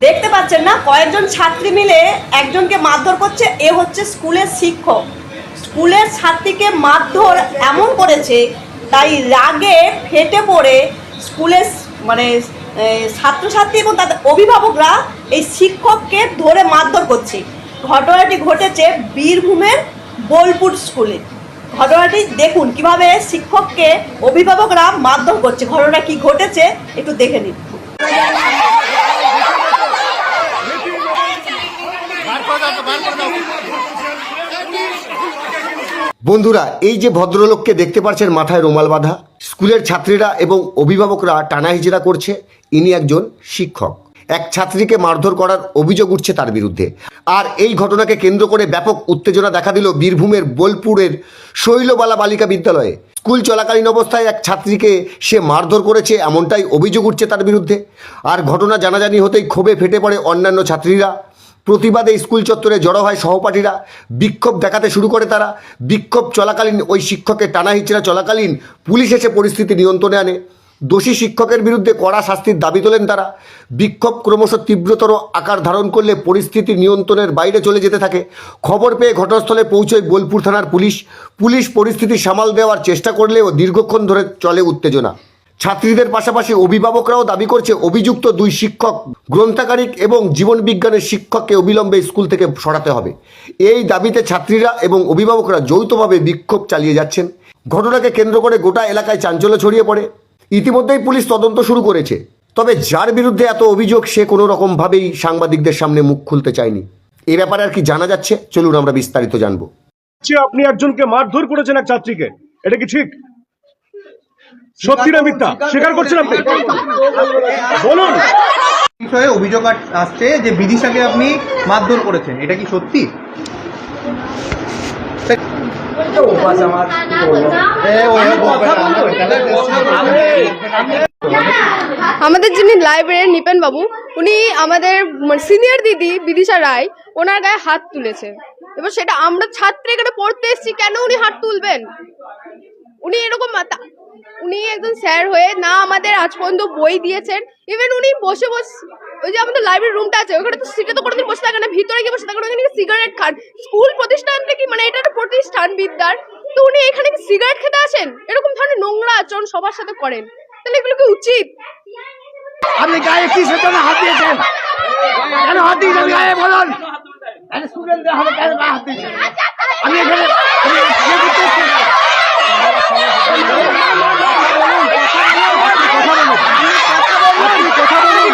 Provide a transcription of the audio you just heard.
দেখতে পাচ্ছেন না, কয়েকজন ছাত্রী মিলে একজনকে মারধর করছে। এ হচ্ছে স্কুলের শিক্ষক, স্কুলের ছাত্রীকে মারধর এমন করেছে, তাই রাগে ফেটে পড়ে স্কুলের ছাত্রছাত্রী এবং তাদের অভিভাবকরা এই শিক্ষককে ধরে মারধর করছে। ঘটনাটি ঘটেছে বীরভূমের বোলপুর স্কুলে। ঘটনাটি দেখুন কিভাবে শিক্ষককে অভিভাবকরা মারধর করছে। ঘটনা কি ঘটেছে একটু দেখে নিন। বন্ধুরা, এই যে ভদ্রলোককে দেখতে পাচ্ছেন মাথায় রুমাল বাঁধা, স্কুলের ছাত্রীরা এবং অভিভাবকরা টানা হিজড়া করছে। ইনি একজন শিক্ষক। এক ছাত্রীকে মারধর করার অভিযোগ উঠছে তার বিরুদ্ধে। আর এই ঘটনাকে কেন্দ্র করে ব্যাপক উত্তেজনা দেখা দিল বীরভূমের বোলপুরের শৈলবালা বালিকা বিদ্যালয়ে। স্কুল চলাকালীন অবস্থায় এক ছাত্রীকে সে মারধর করেছে, এমনটাই অভিযোগ উঠছে তার বিরুদ্ধে। আর ঘটনা জানাজানি হতেই ক্ষোভে ফেটে পড়ে অন্যান্য ছাত্রীরা। প্রতিবাদে স্কুল চত্বরে জড়ো হয় সহপাঠীরা, বিক্ষোভ দেখাতে শুরু করে তারা। বিক্ষোভ চলাকালীন ওই শিক্ষকের টানা হিচড়া চলাকালীন পুলিশ এসে পরিস্থিতি নিয়ন্ত্রণে আনে। দোষী শিক্ষকের বিরুদ্ধে কড়া শাস্তির দাবি তোলেন তারা। বিক্ষোভ ক্রমশ তীব্রতর আকার ধারণ করলে পরিস্থিতি নিয়ন্ত্রণের বাইরে চলে যেতে থাকে। খবর পেয়ে ঘটনাস্থলে পৌঁছয় বোলপুর থানার পুলিশ পরিস্থিতি সামাল দেওয়ার চেষ্টা করলেও দীর্ঘক্ষণ ধরে চলে উত্তেজনা। ছাত্রীদের পাশাপাশি অভিভাবকরাও দাবি করছে অভিযুক্ত দুই শিক্ষক, গ্রন্থাগারিক এবং জীবন বিজ্ঞানের শিক্ষককে অবিলম্বে স্কুল থেকে সরাতে হবে। এই দাবিতে ছাত্রীরা এবং অভিভাবকরা যৌথভাবে বিক্ষোভ চালিয়ে যাচ্ছেন। ঘটনাকে কেন্দ্র করে গোটা এলাকায় চাঞ্চল্য ছড়িয়ে পড়ে। ইতিমধ্যেই পুলিশ তদন্ত শুরু করেছে। তবে যার বিরুদ্ধে এত অভিযোগ সে কোনো রকমভাবেই সাংবাদিকদের সামনে মুখ খুলতে চায়নি। এ ব্যাপারে আর কি জানা যাচ্ছে, চলুন আমরা বিস্তারিত জানবো। আপনি একজনকে মারধর করেছেন, এক ছাত্রীকে, এটা কি ঠিক? সত্যি না মিথ্যা স্বীকার করছেন আপনি? বলুন। বিষয়ে অভিযোগ আসছে যে বিদিশাকে আপনি মারধর করেছেন, এটা কি সত্যি? আমাদের যিনি লাইব্রেরির নিপেন বাবু, উনি আমাদের সিনিয়র দিদি বিদিশা রায়, ওনার গায়ে হাত তুলেছে। এবার সেটা আমরা ছাত্রী এখানে পড়তে এসেছি, কেন উনি হাত তুলবেন? উনি এরকম উনি একজন স্যার হয়ে না আমাদের আজ পর্যন্ত বই দিয়েছেন। ইভেন উনি বসে ওই যে আমাদের লাইব্রেরি রুমটা আছে, ওখানে তো সিটে তো কোনোদিন বসে থাকে না, ভিতরে গিয়ে বসে থাকেন, ওখানে সিগারেট খান। স্কুল প্রতিষ্ঠানটা কি এটা একটা প্রতিষ্ঠান বিদ্যার, তো উনি এখানে কি সিগারেট খেতে আসেন? এরকম ধরনের নোংরা আচরণ সবার সাথে করেন, তাহলে এগুলো কি উচিত? আপনি গায়ে কি সেজন্য হাত দিয়েছেন? কেন হাত দিয়েছেন গায়ে বলুন? স্টুডেন্টদের হাতে কেন হাত দিয়েছেন? আমি এখানে কথা বলুন।